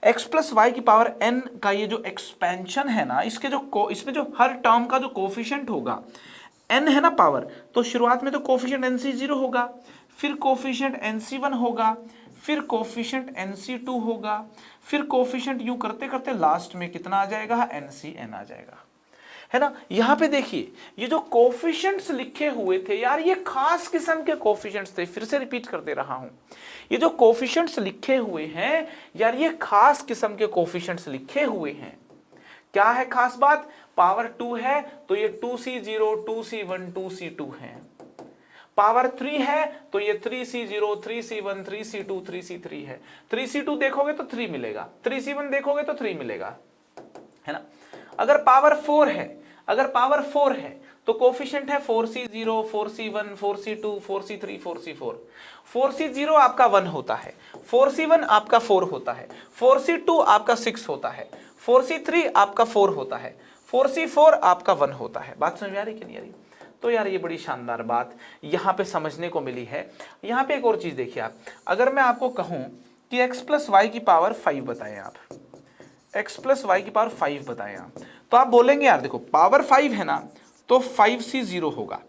x plus y की पावर n का ये जो एक्सपेंशन है ना, इसमें जो हर टर्म का जो कोफिशिएंट होगा n है ना पावर, तो शुरुआत में तो कोफिशिएंट nc0 होगा, फिर कोफिशिएंट nc1 होगा, फिर कोफिशिएंट nc2 होगा, फिर कोफिशिएंट यूं करते करते लास्ट में कितना आ जाएगा, ncn आ जाएगा, है ना। यहां पे देखिए ये जो कोफिशिएंट्स लिखे हुए थे यार, ये खास किस्म के कोफिशिएंट्स थे, फिर से रिपीट कर दे रहा हूं, ये जो कोफिशिएंट्स लिखे हुए हैं यार, ये खास किस्म के कोफिशिएंट्स लिखे हुए हैं। क्या है खास बात, पावर 2 है तो ये 2c0 2c1 2c2 है, पावर 3 है तो ये 3c0 3c1 3c2 3c3 है, 3c2 देखोगे तो 3 मिलेगा, 3c1 देखोगे तो 3 मिलेगा, है ना। अगर पावर 4 है तो कोफिशिएंट है 4c0 4c1 4c2 4c3 4c4, 4c0 आपका 1 होता है, 4c1 आपका 4 होता है, 4c2 आपका 6 होता है, 4c3 आपका 4 होता है, 4c4 आपका 1 होता है। बात समझ में आ रही कि नहीं आ रही? तो यार ये बड़ी शानदार बात यहाँ पे समझने को मिली है। यहाँ पे एक और चीज देखिए आप, अगर मैं आपको कहूँ कि x प्लस वाई की पावर 5 बताएं आप, x प्लस वाई की पावर 5 बताएं आप, तो आप बोलेंगे यार देखो पावर 5 है ना, तो 5c0 होगा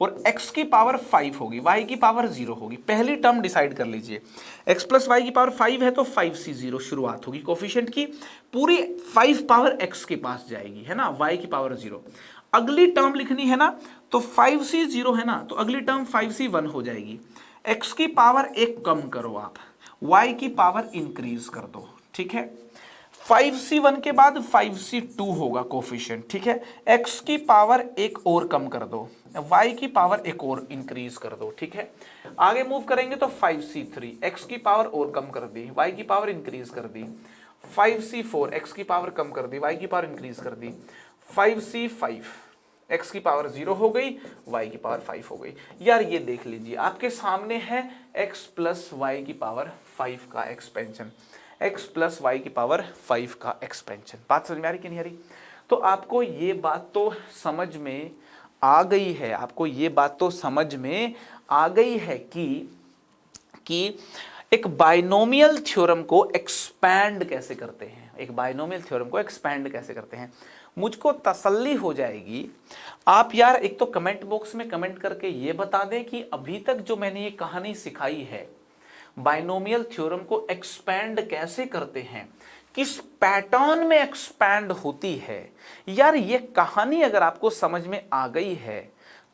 और x की पावर 5 होगी, y की पावर 0 होगी। पहली टर्म डिसाइड कर लीजिए, x प्लस वाई की पावर 5 है तो 5c0 शुरुआत होगी कोफिशिएंट की, पूरी 5 पावर x के पास जाएगी, है ना, y की पावर 0। अगली टर्म लिखनी है ना, तो 5c0 है ना, तो अगली टर्म 5c1 हो जाएगी, x की पावर 1 कम करो आप, y की पावर इंक्रीज कर दो, ठीक है। 5c1 के बाद 5c2 होगा कोफिशिएंट, ठीक है, x की पावर 1 और कम कर दो, y की पावर 1 और इंक्रीज कर दो, ठीक है। आगे मूव करेंगे तो 5c3, x की पावर और कम कर दी, y की पावर इंक्रीज कर दी, 5c4, x की पावर कम कर दी, y की पावर इंक्रीज कर दी, 5c5, x की पावर 0 हो गई, y की पावर 5 हो गई। यार ये देख लीजिए आपके सामने है x प्लस वाई की पावर 5 का एक्सपेंशन, x प्लस वाई की पावर 5 का एक्सपेंशन। बात समझ में आ रही कि नहीं आ रही? तो आपको ये बात तो समझ में आ गई है, आपको ये बात तो समझ में आ गई है कि एक बाइनोमियल थ्योरम को एक्सपैंड कैसे करते हैं, एक बाइनोमियल थ्योरम को एक्सपैंड कैसे करते हैं। मुझको तसल्ली हो जाएगी आप यार एक तो कमेंट बॉक्स में कमेंट करके ये बता दें कि अभी तक जो मैंने ये कहानी सिखाई है बाइनोमियल थ्योरम को एक्सपैंड कैसे करते हैं, किस पैटर्न में एक्सपैंड होती है। यार ये कहानी अगर आपको समझ में आ गई है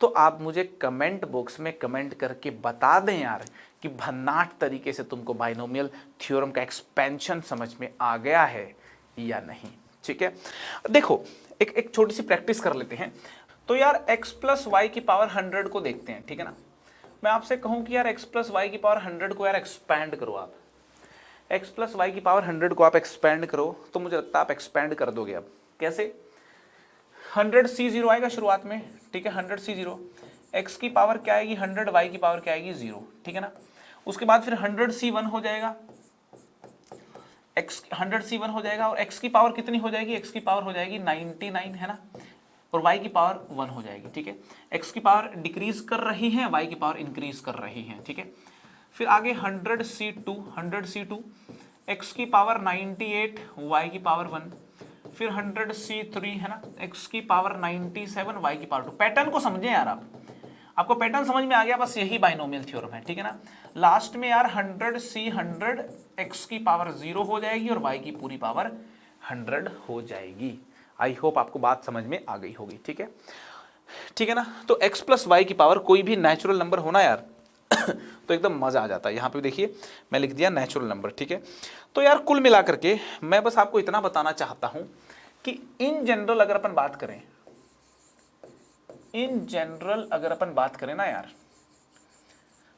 तो आप मुझे कमेंट बॉक्स में कमेंट करके बता दें यार कि भन्नाट तरीके से तुमको बाइनोमियल थ्योरम का एक्सपेंशन समझ में आ गया है या नहीं। ठीक है, देखो एक छोटी सी प्रैक्टिस कर लेते हैं। तो यार x प्लस वाई की पावर 100 को देखते हैं, ठीक है ना। मैं आपसे कहूं कि यार x प्लस वाई की पावर 100 को यार एक्सपैंड करो, आप x प्लस वाई की पावर 100 को आप एक्सपैंड करो, तो मुझे लगता है आप एक्सपैंड कर दोगे। अब कैसे? 100c0 आएगा शुरुआत में, ठीक है, 100c0, x की पावर क्या आएगी 100, y की पावर क्या आएगी 0, ठीक है ना। उसके बाद फिर 100c1 हो जाएगा, x 100c1 हो जाएगा और x की पावर कितनी हो जाएगी, x की पावर हो जाएगी 99, है ना, और y की पावर 1 हो जाएगी, ठीक है। x की पावर डिक्रीज कर रही है, y की पावर इंक्रीज कर रही है, ठीक है। फिर आगे 100c2, x की पावर 98, y की पावर 1, फिर 100c3 है ना, x की पावर 97, y की पावर 2। पैटर्न को समझे यार, आपको पैटर्न समझ में आ गया, बस यही बाइनोमियल थ्योरम है, ठीक है ना। लास्ट में यार 100c100, x की पावर 0 हो जाएगी और y की पूरी पावर 100 हो जाएगी। आई होप आपको बात समझ में आ गई होगी, ठीक है, ठीक है ना। तो x प्लस वाई की पावर कोई भी नेचुरल नंबर होना यार तो एकदम मजा आ जाता है। यहाँ पे देखिए मैं लिख दिया नेचुरल नंबर, ठीक है। तो यार कुल मिलाकर के मैं बस आपको इतना बताना चाहता हूं कि इन जनरल अगर अपन बात करें, इन जनरल अगर अपन बात करें ना यार,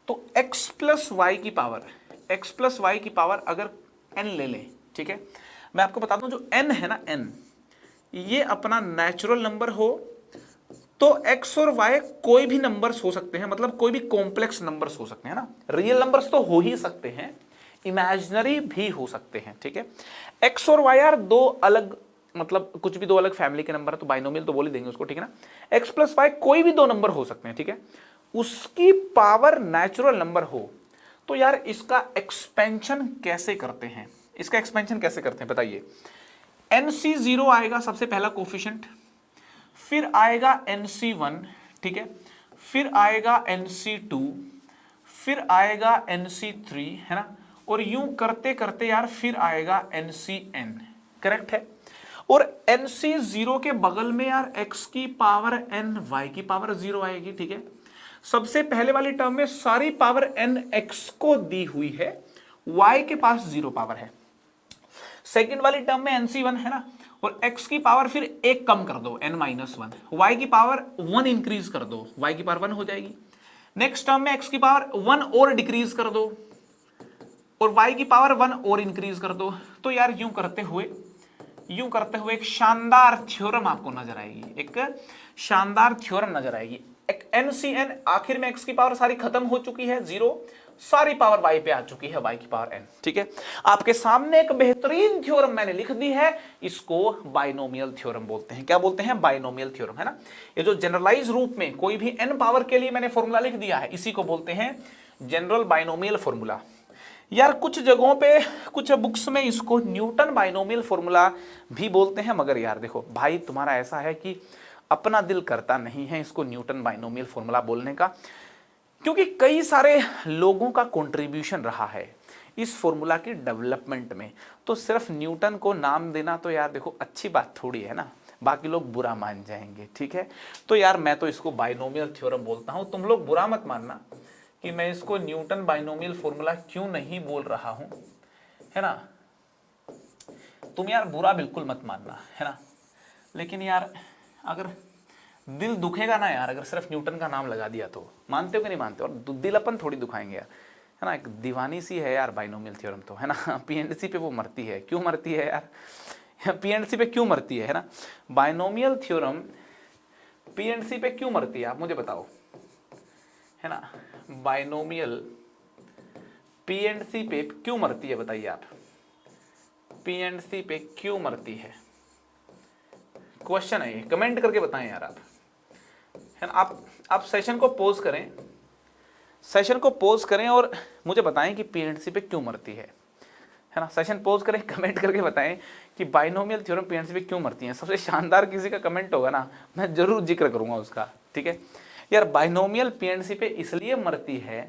तो x प्लस वाई की पावर अगर n ले लें, ठीक है। मैं आपको बता दूं जो n है ना, n ये अपना नेचुरल नंबर हो तो x और y कोई भी नंबर्स हो सकते हैं, मतलब कोई भी कॉम्प्लेक्स नंबर्स हो सकते हैं ना। रियल नंबर्स तो हो ही सकते हैं, इमेजिनरी भी हो सकते हैं, ठीक है। x और y यार दो अलग, मतलब कुछ भी दो अलग फैमिली के नंबर है तो बाइनोमियल तो बोल ही देंगे उसको, ठीक है ना। x प्लस वाई कोई भी दो नंबर हो सकते हैं, ठीक है, उसकी पावर नेचुरल नंबर हो तो यार इसका एक्सपेंशन कैसे करते हैं, इसका एक्सपेंशन कैसे करते हैं बताइए। NC0 आएगा सबसे पहला कोफिशिएंट, फिर आएगा NC1, ठीक है, फिर आएगा NC2, फिर आएगा NC3, है ना, और यूं करते करते यार फिर आएगा NCN, करेक्ट है। और NC0 के बगल में यार x की पावर n y की पावर 0 आएगी, ठीक है। सबसे पहले वाली टर्म में सारी पावर n x को दी हुई है, y के पास 0 पावर है। सेकेंड वाली टर्म में NC1 है ना, और x की पावर फिर एक कम कर दो n-1, y की पावर 1 इंक्रीज कर दो, y की पावर 1 हो जाएगी। नेक्स्ट टर्म में x की पावर 1 और डिक्रीज कर दो और y की पावर 1 और इंक्रीज कर दो। तो यार यूं करते हुए एक शानदार थ्योरम आपको नजर आएगी, एक शानदार थ्योरम नजर आएगी। एक NCN आखिर में x की पावर सारी खत्म हो चुकी है 0, सारी पावर y पे आ चुकी है, y की पावर n, ठीक है। आपके सामने एक बेहतरीन थ्योरम मैंने लिख दी है, इसको बाइनोमियल थ्योरम बोलते हैं। क्या बोलते हैं? बाइनोमियल थ्योरम, है ना। ये जो जनरलाइज रूप में कोई भी n पावर के लिए मैंने फॉर्मूला लिख दिया है, इसी को बोलते हैं जनरल बाइनोमियल फॉर्मूला। यार कुछ जगहों पे, कुछ बुक्स में इसको न्यूटन बाइनोमियल फॉर्मूला भी बोलते हैं, मगर यार देखो भाई तुम्हारा ऐसा है कि अपना दिल करता नहीं है इसको न्यूटन बाइनोमियल फॉर्मूला बोलने का, क्योंकि कई सारे लोगों का कंट्रीब्यूशन रहा है इस फॉर्मूला की डेवलपमेंट में। तो सिर्फ न्यूटन को नाम देना तो यार देखो अच्छी बात थोड़ी है ना, बाकी लोग बुरा मान जाएंगे, ठीक है। तो यार मैं तो इसको बाइनोमियल थ्योरम बोलता हूं, तुम लोग बुरा मत मानना कि मैं इसको न्यूटन बाइनोमियल फॉर्मूला क्यों नहीं बोल रहा हूं, है ना। तुम यार बुरा बिल्कुल मत मानना, है ना। लेकिन यार अगर दिल दुखेगा ना यार, अगर सिर्फ न्यूटन का नाम लगा दिया तो, मानते हो कि नहीं मानते हो? और दिल अपन थोड़ी दुखाएंगे यार, है ना। एक दीवानी सी है यार बाइनोमियल थ्योरम तो, है ना। पीएनसी पे वो मरती है, क्यों मरती है यार? पीएनसी पे क्यों मरती है ना। बाइनोमियल थ्योरम पीएनसी पे क्यों मरती है आप मुझे बताओ, है ना। बाइनोमियल पीएनसी पे क्यों मरती है बताइए आप, पीएनसी पे क्यों मरती है? क्वेश्चन है ये, कमेंट करके बताएं यार आप, है ना। आप सेशन को पॉज करें, सेशन को पॉज करें और मुझे बताएं कि पीएनसी पे क्यों मरती है ना। सेशन पॉज करें, कमेंट करके बताएं कि बाइनोमियल थ्योरम पीएनसी पे क्यों मरती है। सबसे शानदार किसी का कमेंट होगा ना, मैं जरूर जिक्र करूंगा उसका, ठीक है। यार बाइनोमियल पीएनसी पे इसलिए मरती है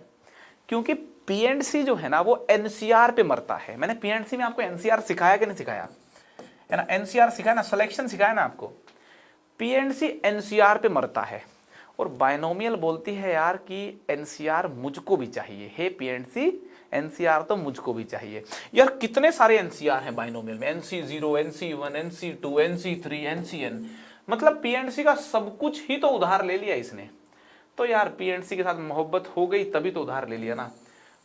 क्योंकि पीएनसी जो है ना वो एनसीआर पे मरता है। मैंने पीएनसी में आपको एनसीआर सिखाया कि नहीं सिखाया, है ना। एनसीआर सिखाया ना, सिलेक्शन सिखाया ना आपको। पीएनसी एनसीआर पे मरता है और बाइनोमियल बोलती है यार कि एनसीआर मुझको भी चाहिए, हे पीएनसी एनसीआर तो मुझको भी चाहिए। यार कितने सारे एनसीआर हैं बाइनोमियल में, NC0, NC1, NC2, NC3, NCN, मतलब पीएनसी का सब कुछ ही तो उधार ले लिया इसने। तो यार पीएनसी के साथ मोहब्बत हो गई तभी तो उधार ले लिया ना।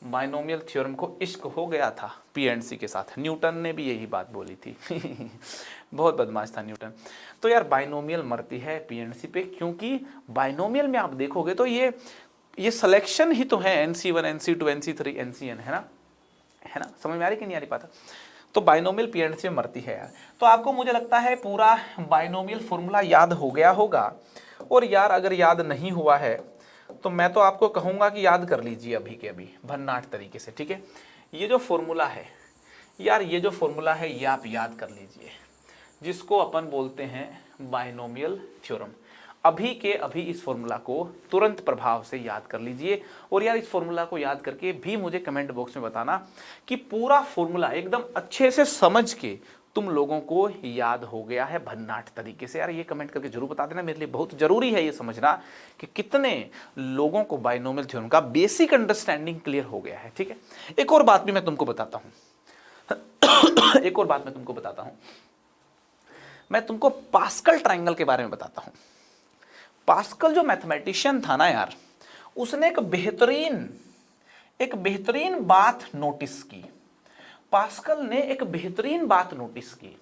बाइनोमियल थ्योरम को इश्क हो गया था पीएनसी के साथ, न्यूटन ने भी यही बात बोली थी। बहुत बदमाश था न्यूटन। तो यार बाइनोमियल मरती है पीएनसी पे क्योंकि बाइनोमियल में आप देखोगे तो ये सिलेक्शन ही तो है, NC1, NC2, NC3, NCN, है ना। समझ में आ रही कि नहीं आ रही बात? तो बाइनोमियल पीएनसी में मरती है यार। तो आपको मुझे लगता है पूरा बाइनोमियल फॉर्मूला याद हो गया होगा, और यार अगर याद नहीं हुआ है तो मैं तो आपको कहूंगा कि याद कर लीजिए अभी के अभी भन्नाट तरीके से, ठीक है। ये जो फॉर्मूला है यार, ये जो फॉर्मूला है ये आप याद कर लीजिए, जिसको अपन बोलते हैं बाइनोमियल थ्योरम। अभी के अभी इस फॉर्मूला को तुरंत प्रभाव से याद कर लीजिए। और यार इस फॉर्मूला को याद करके भी मुझे कमेंट बॉक्स में बताना कि पूरा फॉर्मूला एकदम अच्छे से समझ के तुम लोगों को याद हो गया है भन्नाट तरीके से। यार ये कमेंट करके जरूर बता देना, मेरे लिए बहुत जरूरी है ये समझना कि कितने लोगों को बाइनोमियल थ्योरम का बेसिक अंडरस्टैंडिंग क्लियर हो गया है, ठीक है। एक और बात भी मैं तुमको बताता हूं, एक और बात मैं तुमको बताता हूं, मैं तुमको पास्कल ट्रायंगल के बारे में बताता हूं। पास्कल जो मैथमेटिशियन था ना यार, उसने एक बेहतरीन बात नोटिस की। पास्कल ने एक बेहतरीन बात नोटिस की।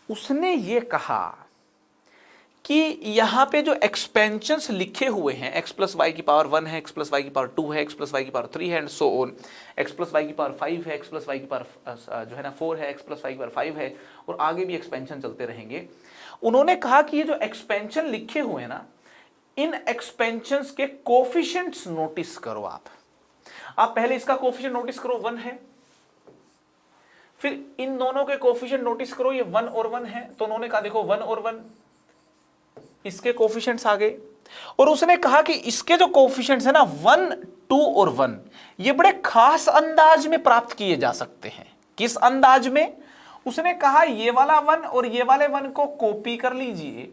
उसने ये कहा कि यहां पे जो एक्सपेंशंस लिखे हुए हैं, x प्लस वाई की पावर 1 है, x प्लस वाई की पावर 2 है, x प्लस वाई की पावर 3 है and so on, x plus y की पावर 5 है, x प्लस वाई की पावर जो है ना 4 है, x प्लस वाई की पावर 5 है, और आगे भी एक्सपेंशन चलते रहेंगे। उन्होंने कहा कि ये जो एक्सपेंशन लिखे हुए हैं ना, इन एक्सपेंशंस के कोफिशिएंट्स नोटिस करो। आप पहले इसका कोफिशिएंट नोटिस करो, 1 है, फिर इन दोनों के कोफिशिएंट नोटिस करो, ये 1 और 1 है, तो उन्होंने कहा देखो 1 और 1 इसके कोफिशिएंट्स आ गए, और उसने कहा कि इसके जो कोफिशिएंट्स है ना 1, 2 और 1 ये बड़े खास अंदाज में प्राप्त किए जा सकते हैं। किस अंदाज में? उसने कहा ये वाला 1 और ये वाले 1 को कॉपी कर लीजिए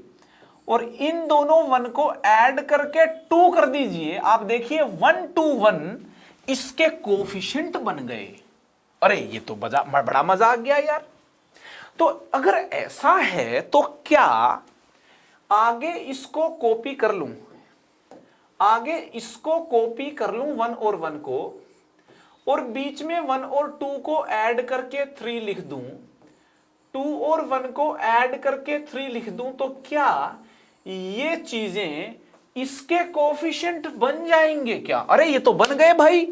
और इन दोनों 1 को ऐड करके 2 कर दीजिए। आप देखिए 1, 2, 1 इसके कोफिशिएंट बन गए। अरे ये तो बड़ा मजा आ गया यार। तो अगर ऐसा है तो क्या आगे इसको कॉपी कर लूं, आगे इसको कॉपी कर लूं 1 और 1 को, और बीच में 1 और 2 को ऐड करके 3 लिख दूं, 2 और 1 को ऐड करके 3 लिख दूं, तो क्या ये चीजें इसके कोफिशिएंट बन जाएंगे क्या? अरे ये तो बन गए भाई,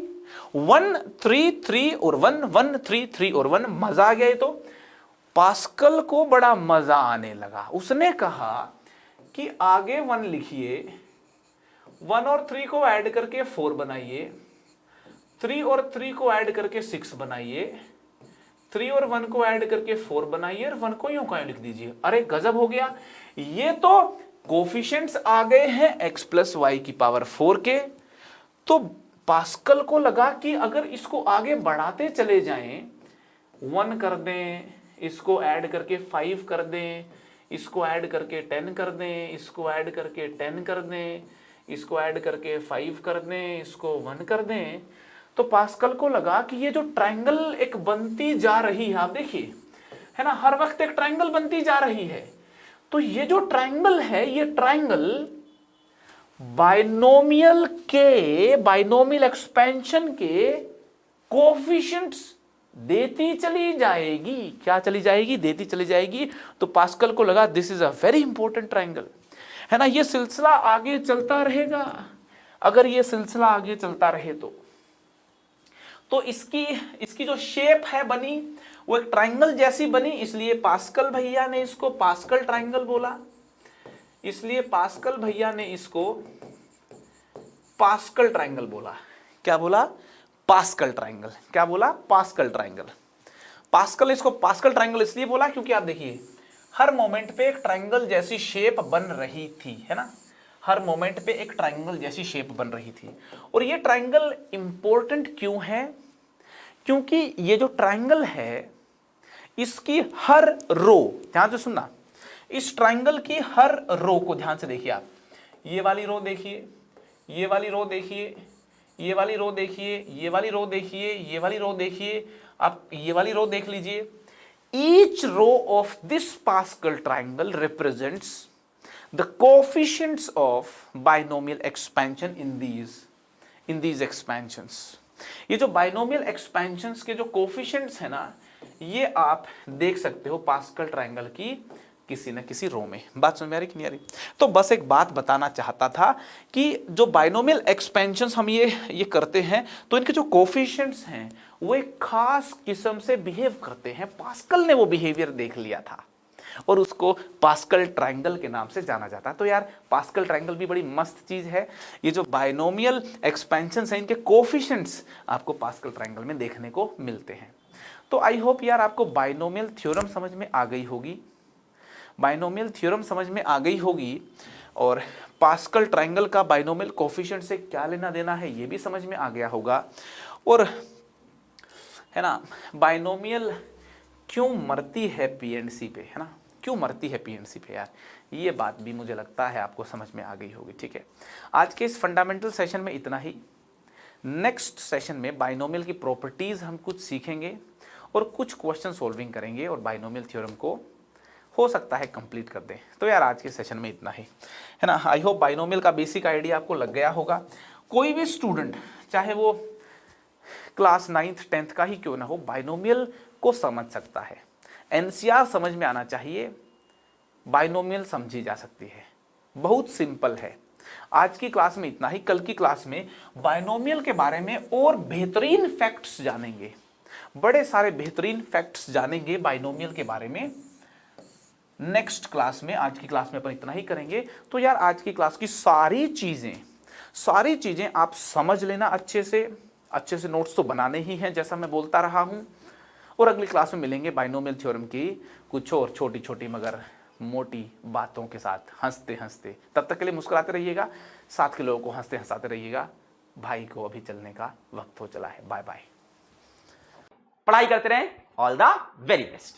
1, 3, 3 और 1, 1, 3, 3 और 1। मजा आ गया। तो पास्कल को बड़ा मजा आने लगा। उसने कहा कि आगे 1 लिखिए, 1 और 3 को ऐड करके 4 बनाइए, 3 और 3 को ऐड करके 6 बनाइए, 3 और 1 को ऐड करके 4 बनाइए, और 1 को यूं का लिख दीजिए। अरे गजब हो गया। ये तो कोफिशिएंट्स आ गए हैं x प्लस वाई की पावर 4 के। तो पास्कल को लगा कि अगर इसको आगे बढ़ाते चले जाएं, 1 कर दें, इसको ऐड करके 5 कर दें, इसको ऐड करके 10 कर दें, इसको ऐड करके 10 कर दें, इसको ऐड करके 5 कर दें, इसको 1 कर दें, तो पास्कल को लगा कि ये जो ट्रायंगल एक बनती जा रही है, आप देखिए है ना, हर वक्त एक ट्रायंगल बनती जा रही है। तो ये जो ट्रायंगल है, ये ट्रायंगल बाइनोमियल एक्सपेंशन के कोफिशिएंट्स देती चली जाएगी। क्या चली जाएगी? देती चली जाएगी। तो पास्कल को लगा this is a very important triangle, है ना। ये सिलसिला आगे चलता रहेगा। अगर ये सिलसिला आगे चलता रहे तो इसकी जो शेप है बनी वो एक ट्रायंगल जैसी बनी, इसलिए पास्कल भैया ने इसको पास्कल ट्रायंगल बोला। इसलिए पास्कल भैया ने इसको पास्कल ट्रायंगल बोला। क्या बोला? Pascal triangle. क्या बोला? Pascal triangle. पास्कल इसको पास्कल ट्रायंगल इसलिए बोला क्योंकि आप देखिए हर मोमेंट पे एक ट्रायंगल जैसी शेप बन रही थी, है ना। हर मोमेंट पे एक ट्रायंगल जैसी शेप बन रही थी। और ये ट्रायंगल इंपॉर्टेंट क्यों है? क्योंकि ये जो ट्रायंगल है इसकी हर रो, ध्यान से सुनना, इस ट्रायंगल की हर रो को ध्यान से देखिए आप। ये वाली रो देखिए, ये वाली रो देखिए, ये वाली रो देखिए, ये वाली रो देखिए, ये वाली रो देखिए, आप ये वाली रो देख लीजिए। Each row of this Pascal triangle represents the coefficients of binomial expansion in these expansions. ये जो बाइनोमियल एक्सपेंशंस के जो कोफिशिएंट्स है ना, ये आप देख सकते हो पास्कल ट्रायंगल की किसी न किसी रो में। बात समझ में आ रही कि नहीं आ रही? तो बस एक बात बताना चाहता था कि जो बाइनोमियल एक्सपेंशंस हम ये करते हैं तो इनके जो कोफिशिएंट्स हैं वो एक खास किस्म से बिहेव करते हैं। पास्कल ने वो बिहेवियर देख लिया था और उसको पास्कल ट्रायंगल के नाम से जाना जाता है। तो यार पास्कल ट्रायंगल भी बड़ी मस्त चीज है। ये जो बाइनोमियल एक्सपेंशंस हैं इनके कोफिशिएंट्स आपको पास्कल ट्रायंगल में देखने को मिलते हैं। तो आई होप यार आपको बाइनोमियल थ्योरम समझ में आ गई होगी, बाइनोमियल थ्योरम समझ में आ गई होगी, और पास्कल ट्रायंगल का बाइनोमियल कोफिशिएंट से क्या लेना देना है ये भी समझ में आ गया होगा। और है ना, बाइनोमियल क्यों मरती है पीएनसी पे, है ना, क्यों मरती है पीएनसी पे यार, ये बात भी मुझे लगता है आपको समझ में आ गई होगी। ठीक है, आज के इस फंडामेंटल सेशन में इतना ही। नेक्स्ट सेशन में बाइनोमियल की प्रॉपर्टीज हम कुछ सीखेंगे और कुछ क्वेश्चन सॉल्विंग करेंगे और बाइनोमियल थ्योरम को हो सकता है कंप्लीट कर दें। तो यार आज के सेशन में इतना ही, है ना। आई होप बाइनोमियल का बेसिक आइडिया आपको लग गया होगा। कोई भी स्टूडेंट चाहे वो क्लास 9th 10th का ही क्यों ना हो, बाइनोमियल को समझ सकता है। एनसीआर समझ में आना चाहिए, बाइनोमियल समझी जा सकती है, बहुत सिंपल है। आज की क्लास में इतना ही। कल की क्लास में बाइनोमियल के बारे में और बेहतरीन फैक्ट्स जानेंगे, बड़े सारे बेहतरीन फैक्ट्स जानेंगे बाइनोमियल के बारे में नेक्स्ट क्लास में। आज की क्लास में अपन इतना ही करेंगे। तो यार आज की क्लास की सारी चीजें आप समझ लेना अच्छे से नोट्स तो बनाने ही हैं जैसा मैं बोलता रहा हूं। और अगली क्लास में मिलेंगे बाइनोमियल थ्योरम की कुछ और छोटी छोटी मगर मोटी बातों के साथ, हंसते हंसते। तब तक के लिए मुस्कुराते रहिएगा, साथ के लोगों को हंसते हंसाते रहिएगा। भाई को अभी चलने का वक्त हो चला है। Bye bye. पढ़ाई करते रहें। All the very best.